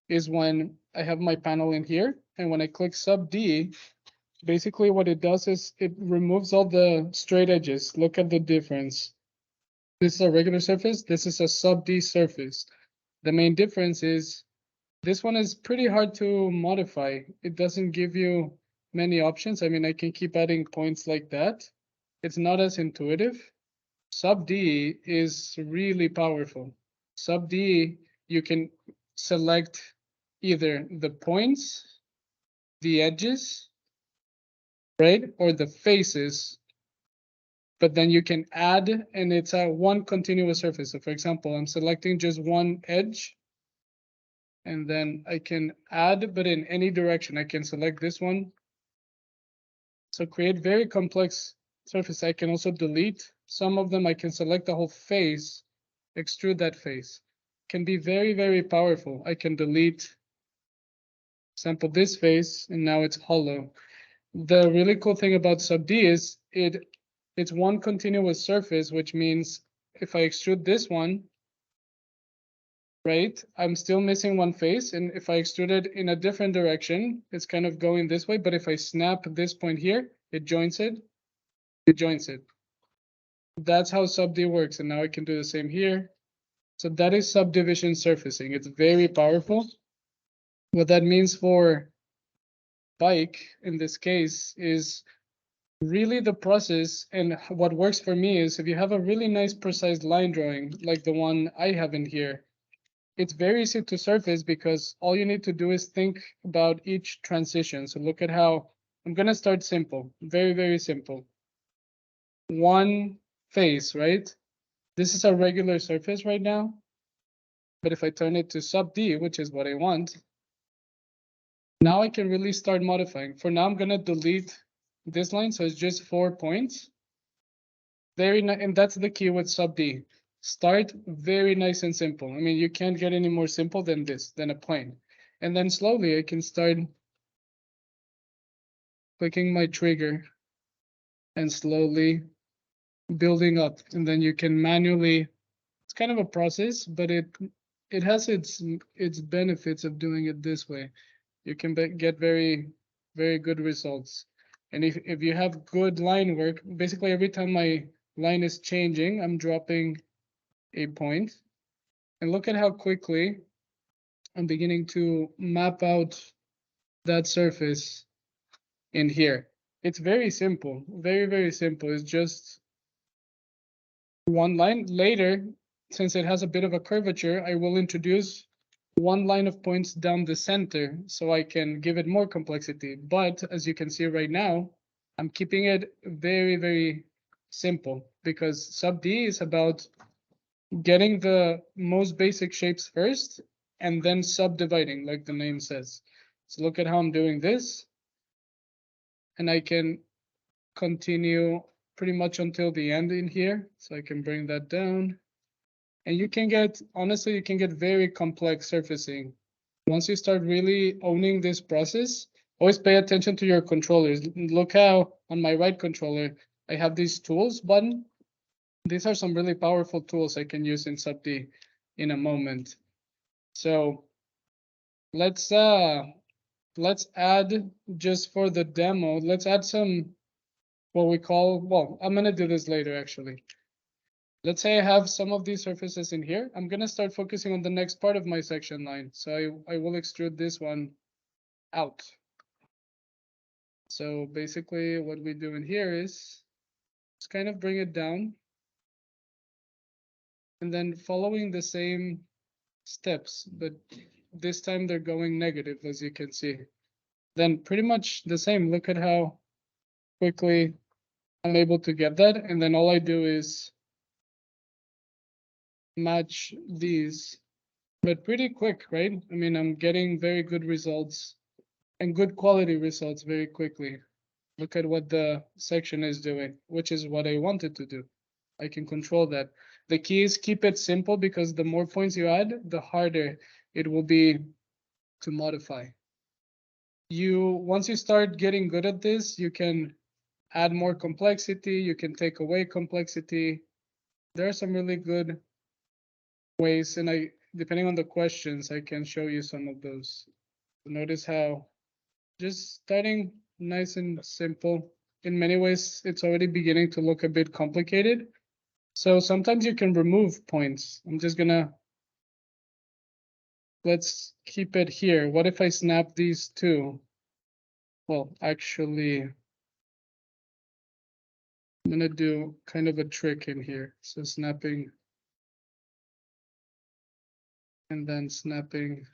is when I have my panel in here, and when I click sub D, basically what it does is it removes all the straight edges. Look at the difference. This is a regular surface, this is a sub D surface. The main difference is this one is pretty hard to modify. It doesn't give you many options. I mean, I can keep adding points like that. It's not as intuitive. Sub D is really powerful. Sub D, you can select either the points, the edges, right, or the faces, but then you can add, and it's a one continuous surface. So for example, I'm selecting just one edge, and then I can add, but in any direction. I can select this one. So create very complex surface. I can also delete some of them. I can select the whole face, extrude that face. Can be very, very powerful. I can delete, example, this face, and now it's hollow. The really cool thing about sub D is it's one continuous surface, which means if I extrude this one, right, I'm still missing one face. And if I extrude it in a different direction, it's kind of going this way. But if I snap this point here, it joins it. It joins it. That's how sub D works. And now I can do the same here. So that is subdivision surfacing. It's very powerful. What that means for bike in this case is really the process. And what works for me is if you have a really nice precise line drawing like the one I have in here, it's very easy to surface because all you need to do is think about each transition. So look at how I'm going to start simple, very, very simple. One face, right? This is a regular surface right now. But if I turn it to sub D, which is what I want, now I can really start modifying. For now, I'm going to delete this line. So it's just 4 points. And that's the key with sub D. Start very nice and simple. I mean, you can't get any more simple than this, than a plane. And then slowly I can start clicking my trigger and slowly building up. And then you can manually, it's kind of a process, but it has its benefits of doing it this way. You can get very, very good results. And if you have good line work, basically every time my line is changing, I'm dropping a point. And look at how quickly I'm beginning to map out that surface in here. It's very simple, very, very simple. It's just one line. Later, since it has a bit of a curvature, I will introduce one line of points down the center so I can give it more complexity. But as you can see right now, I'm keeping it very, very simple because sub D is about getting the most basic shapes first and then subdividing like the name says. So look at how I'm doing this. And I can continue pretty much until the end in here. So I can bring that down. And you can get, honestly, you can get very complex surfacing. Once you start really owning this process, always pay attention to your controllers. Look how on my right controller, I have these tools button. These are some really powerful tools I can use in sub D in a moment. So let's add, just for the demo, let's add some what we call, well, I'm gonna do this later actually. Let's say I have some of these surfaces in here. I'm gonna start focusing on the next part of my section line. So I will extrude this one out. So basically what we do in here is just kind of bring it down. And then following the same steps, but this time they're going negative, as you can see. Then pretty much the same. Look at how quickly I'm able to get that. And then all I do is match these, but pretty quick, right? I mean, I'm getting very good results and good quality results very quickly. Look at what the section is doing, which is what I wanted to do. I can control that. The key is keep it simple because the more points you add, the harder it will be to modify. Once you start getting good at this, you can add more complexity, you can take away complexity. There are some really good ways, and depending on the questions, I can show you some of those. Notice how just starting nice and simple. In many ways, it's already beginning to look a bit complicated. So sometimes you can remove points. Let's keep it here. What if I snap these two? Well, actually, I'm gonna do kind of a trick in here. So snapping and then snapping.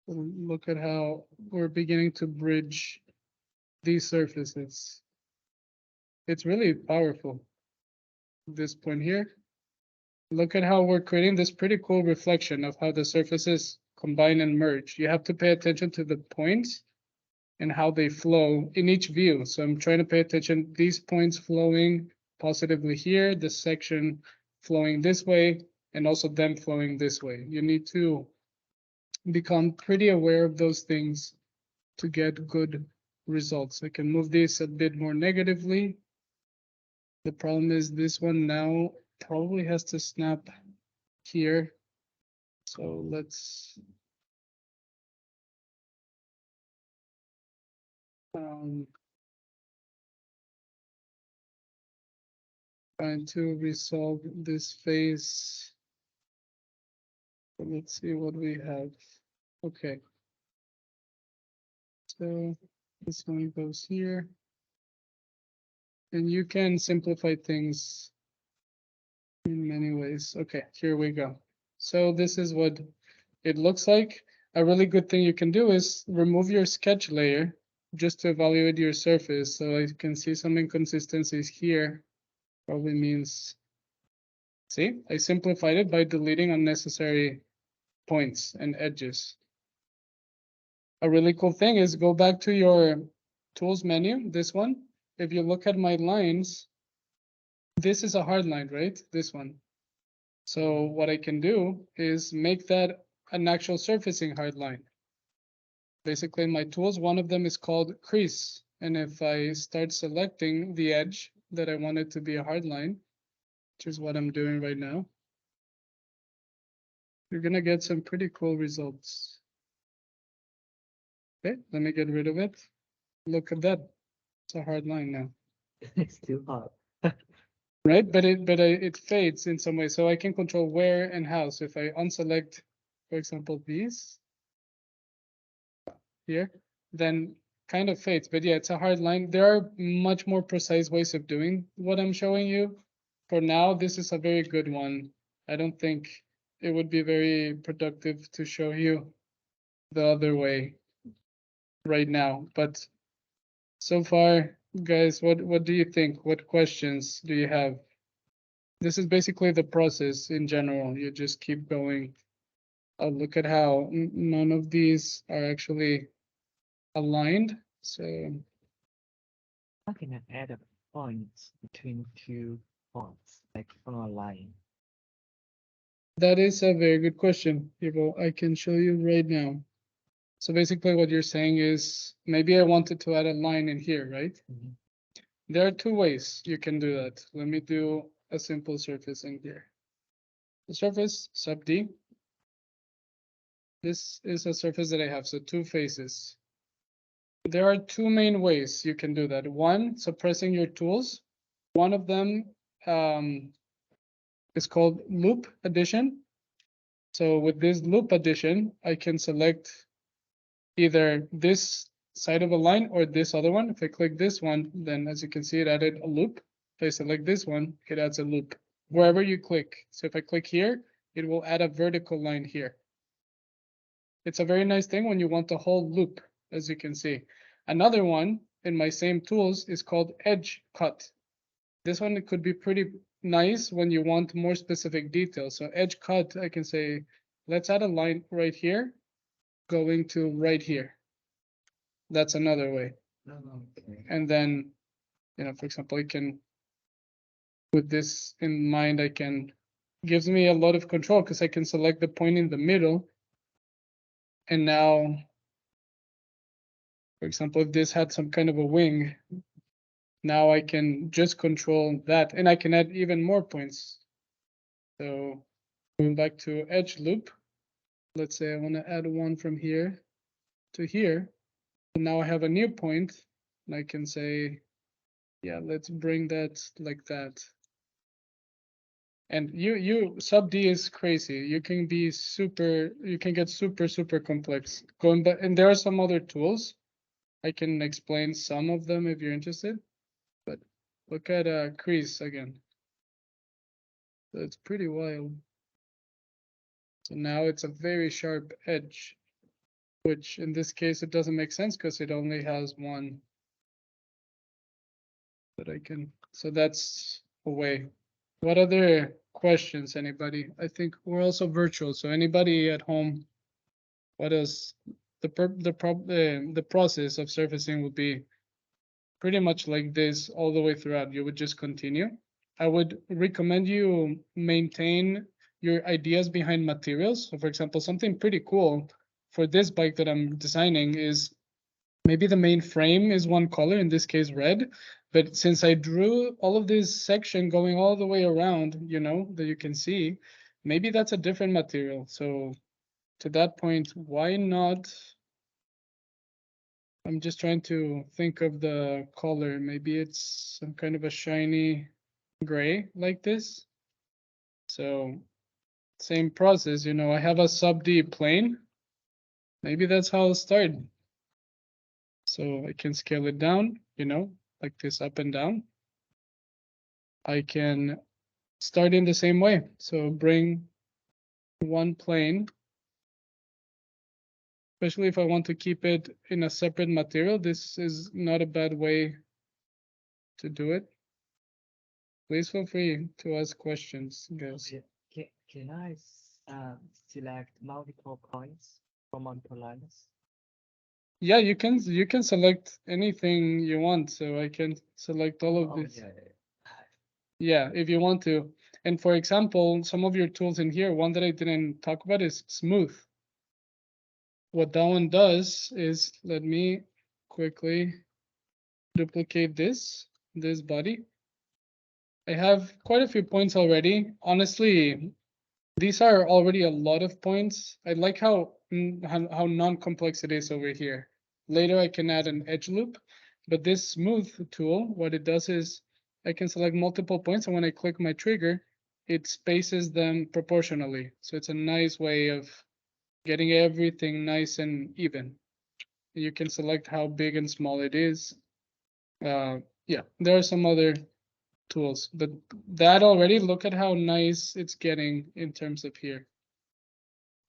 Look at how we're beginning to bridge these surfaces. It's really powerful. This point here. Look at how we're creating this pretty cool reflection of how the surfaces combine and merge. You have to pay attention to the points and how they flow in each view. So I'm trying to pay attention, these points flowing positively here, this section flowing this way, and also them flowing this way. You need to become pretty aware of those things to get good results. I can move this a bit more negatively. The problem is this one now probably has to snap here. So let's trying to resolve this phase. Let's see what we have. Okay. So this one goes here. And you can simplify things in many ways. Okay, here we go. So this is what it looks like. A really good thing you can do is remove your sketch layer just to evaluate your surface. So I can see some inconsistencies here. Probably means, see, I simplified it by deleting unnecessary points and edges. A really cool thing is go back to your tools menu, this one. If you look at my lines, this is a hard line, right? This one. So what I can do is make that an actual surfacing hard line. Basically, my tools, one of them is called crease. And if I start selecting the edge that I want it to be a hard line, which is what I'm doing right now, you're gonna get some pretty cool results. Okay, let me get rid of it. Look at that. It's a hard line now. It's too hot. Right, but it fades in some way, so I can control where and how. So if I unselect, for example, these here, then kind of fades. But yeah, it's a hard line. There are much more precise ways of doing what I'm showing you. For now, this is a very good one. I don't think it would be very productive to show you the other way right now. But so far, guys, what do you think? What questions do you have? This is basically the process in general. You just keep going. Look at how none of these are actually aligned. So How can I add a point between two points, like from a line? that is a very good question, Ivo. I can show you right now. So basically what you're saying is maybe I wanted to add a line in here, right? Mhm. There are two ways you can do that. Let me do a simple surface in here. The surface sub D. This is a surface that I have, so two faces. There are two main ways you can do that. One, suppressing your tools. One of them is called loop addition. So with this loop addition, I can select either this side of a line or this other one. If I click this one, then as you can see, it added a loop. If I select this one, it adds a loop wherever you click. So if I click here, it will add a vertical line here. It's a very nice thing when you want the whole loop, as you can see. Another one in my same tools is called edge cut. This one could be pretty nice when you want more specific details. So edge cut, I can say, let's add a line right here, going to right here. That's another way. Okay. And then, for example, I can, with this in mind, I can, gives me a lot of control because I can select the point in the middle. And now, for example, if this had some kind of a wing, now I can just control that and I can add even more points. So going back to edge loop, let's say I want to add one from here to here. And now I have a new point and I can say, yeah, let's bring that like that. And you sub D is crazy. You can be super, you can get super complex. Going back, and there are some other tools. I can explain some of them if you're interested. But look at crease again. So it's pretty wild. So now it's a very sharp edge, which in this case it doesn't make sense because it only has one. But I can, so that's a way. What other questions, anybody? I think we're also virtual, so anybody at home, what else? The process of surfacing would be pretty much like this all the way throughout. You would just continue. I would recommend you maintain your ideas behind materials. So for example, something pretty cool for this bike that I'm designing is Maybe the main frame is one color, in this case red, but since I drew all of this section going all the way around, you know, that you can see, maybe that's a different material. So to that point, why not? I'm just trying to think of the color. Maybe it's some kind of a shiny gray like this. So same process, you know, I have a sub D plane. Maybe that's how I'll start. So I can scale it down, you know, like this up and down. I can start in the same way. So bring one plane, especially if I want to keep it in a separate material. This is not a bad way to do it. Please feel free to ask questions, guys. Can I select multiple points from multiple lines? Yeah, you can select anything you want. So I can select all of this. Yeah. Yeah, if you want to. And for example, some of your tools in here, one that I didn't talk about is smooth. What that one does is, let me quickly duplicate this body. I have quite a few points already. Honestly, these are already a lot of points. I like how non-complex it is over here. Later I can add an edge loop, but this smooth tool, what it does is I can select multiple points, and when I click my trigger, it spaces them proportionally. So it's a nice way of getting everything nice and even. You can select how big and small it is. Yeah, there are some other tools, but that already, look at how nice it's getting in terms of here.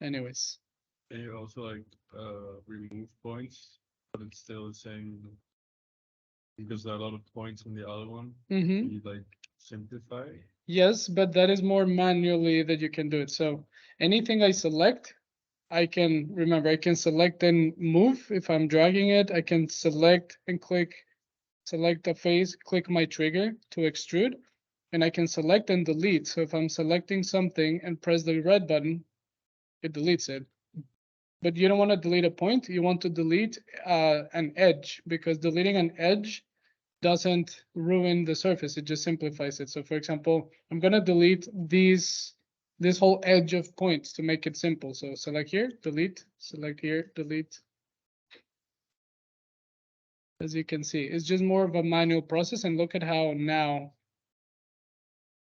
Anyways. Can you also like remove points, but it's still the same because there are a lot of points on the other one. Mm-hmm. You like simplify. Yes, but that is more manually that you can do it. So anything I select, I can remember, I can select and move. If I'm dragging it, I can select and click, select the face, click my trigger to extrude, and I can select and delete. So if I'm selecting something and press the red button, it deletes it. But you don't want to delete a point. You want to delete an edge, because deleting an edge doesn't ruin the surface. It just simplifies it. So for example, I'm going to delete this whole edge of points to make it simple. So select here, delete, select here, delete. As you can see, it's just more of a manual process. And look at how now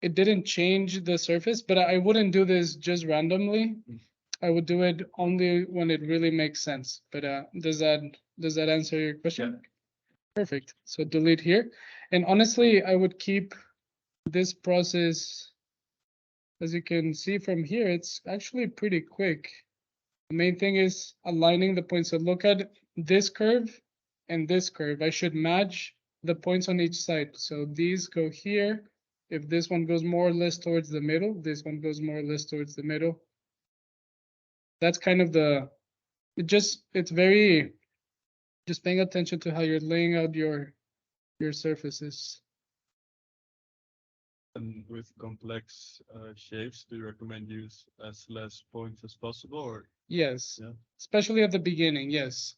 it didn't change the surface, but I wouldn't do this just randomly. I would do it only when it really makes sense. But does that answer your question? Yeah. Perfect. So delete here. And honestly, I would keep this process, as you can see from here, it's actually pretty quick. The main thing is aligning the points. So look at this curve and this curve. I should match the points on each side. So these go here. If this one goes more or less towards the middle, this one goes more or less towards the middle. That's kind of it's very, just paying attention to how you're laying out your surfaces. And with complex shapes, do you recommend use as less points as possible, or? Yes, Yeah. especially at the beginning. Yes,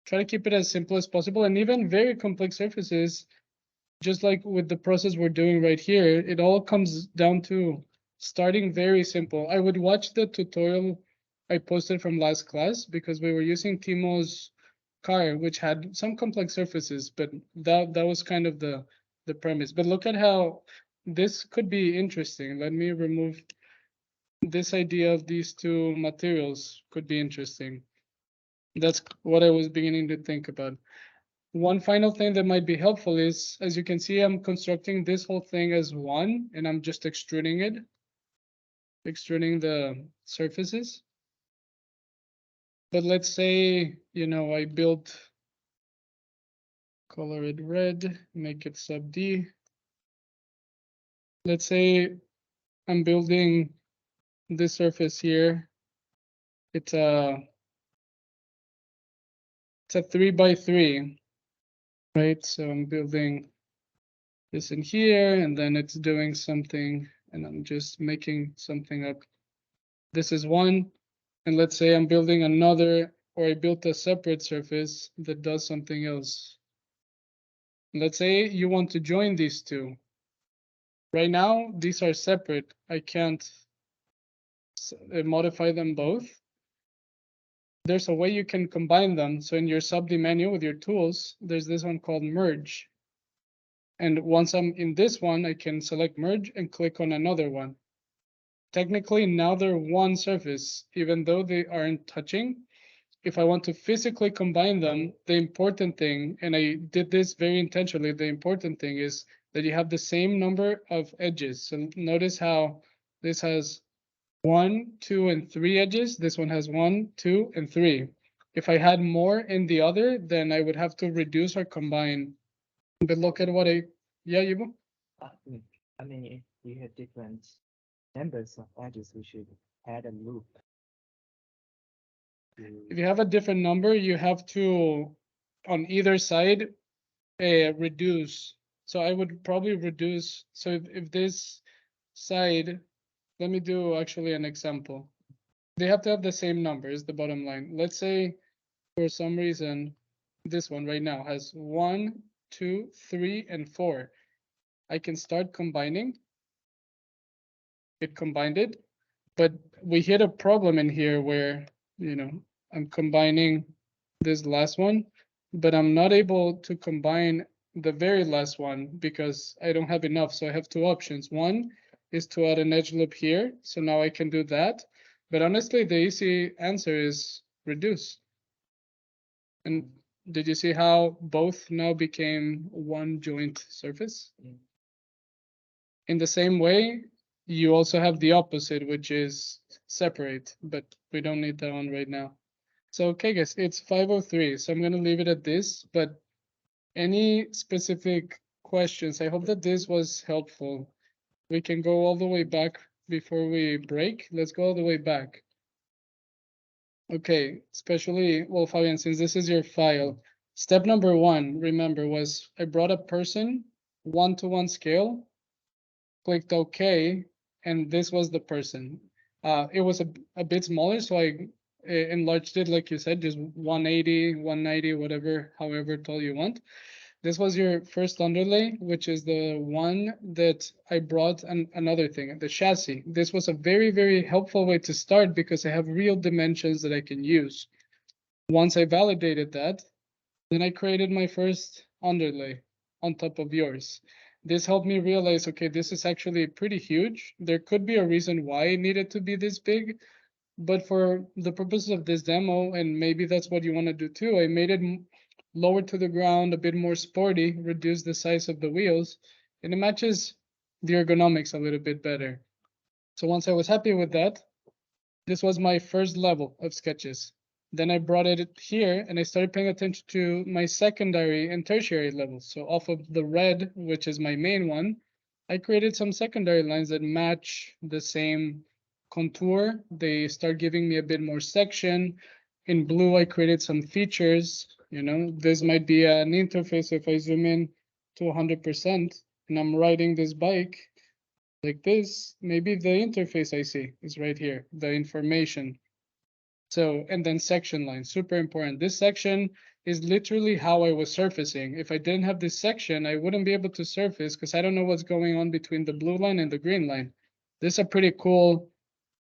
try to keep it as simple as possible, and even very complex surfaces, just like with the process we're doing right here, it all comes down to starting very simple. I would watch the tutorial I posted from last class, because we were using Timo's car, which had some complex surfaces, but that was kind of the premise. But look at how this could be interesting. Let me remove this idea of these two materials. Could be interesting. That's what I was beginning to think about. One final thing that might be helpful is, as you can see, I'm constructing this whole thing as one, and I'm just extruding it, extruding the surfaces. But let's say, you know, I built, color it red, make it sub D. Let's say I'm building this surface here. It's a 3x3, right? So I'm building this in here, and then it's doing something, and I'm just making something up. This is one, and let's say I'm building another or I built a separate surface that does something else. Let's say you want to join these two. Right now, these are separate. I can't modify them both. There's a way you can combine them. So in your sub-D menu with your tools, there's this one called merge. And once I'm in this one, I can select merge and click on another one. Technically, now they're one surface, even though they aren't touching. If I want to physically combine them, the important thing, and I did this very intentionally, the important thing is that you have the same number of edges. So notice how this has 1, 2, and 3 edges. This one has 1, 2, and 3. If I had more in the other, then I would have to reduce or combine. But look at what yeah, you I mean, if you have different numbers of edges, we should add a loop. if you have a different number, you have to, on either side, reduce. So I would probably reduce. So if this side, let me do actually an example. They have to have the same number is the bottom line. Let's say for some reason, this one right now has 1, 2, 3, and 4. I can start combining. It combined it, but we hit a problem in here where, I'm combining this last one, but I'm not able to combine the very last one because I don't have enough. So I have two options. One is to add an edge loop here. So now I can do that. But honestly, the easy answer is reduce. And did you see how both now became one joint surface? In the same way, you also have the opposite, which is separate, but we don't need that one right now. So, okay, guys, it's 5:03, so I'm going to leave it at this, but any specific questions? I hope that this was helpful. We can go all the way back before we break. Let's go all the way back. Okay, especially, well, Fabian, since this is your file, step number 1, remember, was I brought a person, 1-to-1 scale, clicked OK, and this was the person. It was a bit smaller, so I enlarged it, like you said, just 180, 190, whatever, however tall you want. This was your first underlay, which is the one that I brought another thing, the chassis. This was a very, very helpful way to start because I have real dimensions that I can use. Once I validated that, then I created my first underlay on top of yours. This helped me realize, okay, this is actually pretty huge. There could be a reason why it needed to be this big, but for the purposes of this demo, and maybe that's what you want to do too, I made it lower to the ground, a bit more sporty, reduce the size of the wheels, and it matches the ergonomics a little bit better. So once I was happy with that, this was my first level of sketches. Then I brought it here and I started paying attention to my secondary and tertiary levels. So off of the red, which is my main one, I created some secondary lines that match the same contour. They start giving me a bit more section. In blue, I created some features. This might be an interface if I zoom in to 100% and I'm riding this bike like this, maybe the interface I see is right here, the information. So, and then section line, super important. This section is literally how I was surfacing. If I didn't have this section, I wouldn't be able to surface because I don't know what's going on between the blue line and the green line. This is a pretty cool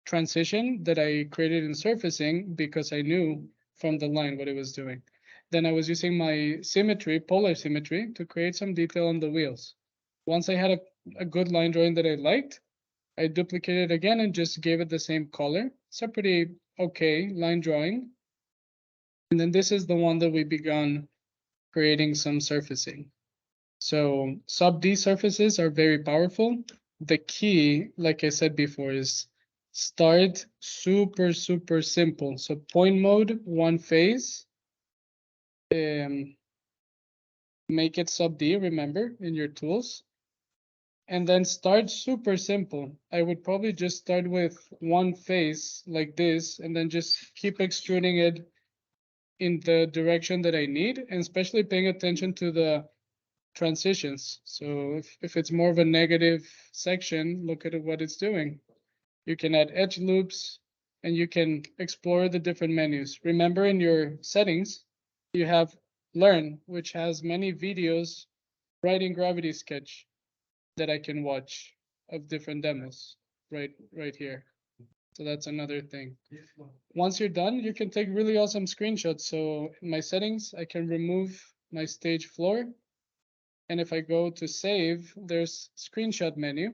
transition that I created in surfacing because I knew from the line what it was doing. Then I was using my symmetry, polar symmetry, to create some detail on the wheels. Once I had a good line drawing that I liked, I duplicated it again and just gave it the same color. It's a pretty okay line drawing. And then this is the one that we began creating some surfacing. So sub-D surfaces are very powerful. The key, like I said before, is start super, super simple. So point mode, one phase. Make it sub-D, remember, in your tools. And then start super simple. I would probably just start with one face like this, and then just keep extruding it in the direction that I need, and especially paying attention to the transitions. So if it's more of a negative section, look at what it's doing. You can add edge loops and you can explore the different menus. Remember, in your settings, you have Learn, which has many videos right in Gravity Sketch that I can watch of different demos right here. So that's another thing. Once you're done, you can take really awesome screenshots. So in my settings, I can remove my stage floor. And if I go to save, there's screenshot menu.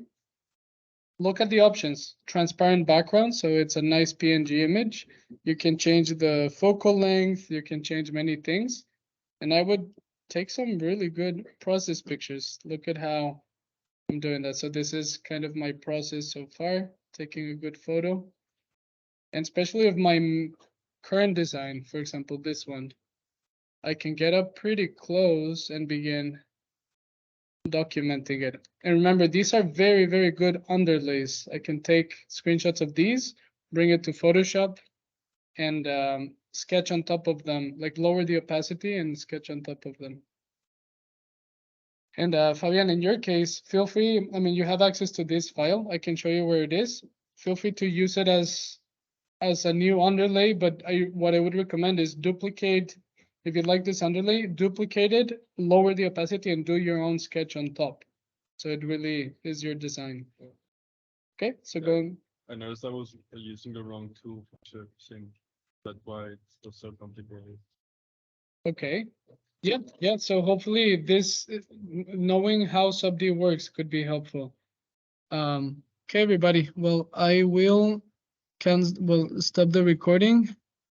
Look at the options. Transparent background, so it's a nice PNG image. You can change the focal length, you can change many things. And I would take some really good process pictures. Look at how I'm doing that. So this is kind of my process so far, taking a good photo. And especially of my current design, for example, this one, I can get up pretty close and begin documenting it. And remember, these are very, very good underlays. I can take screenshots of these, bring it to Photoshop, and sketch on top of them, like lower the opacity and sketch on top of them. And Fabian, in your case, feel free, I mean, you have access to this file. I can show you where it is. Feel free to use it as a new underlay, but what I would recommend is duplicate. If you like this underlay, duplicate it, lower the opacity, and do your own sketch on top. So it really is your design. Okay, so Yeah. go. I noticed I was using the wrong tool for surfacing. That's why it was so complicated. Okay. Yeah. So hopefully this, knowing how SubD works could be helpful. Okay, everybody. Well, I will stop the recording.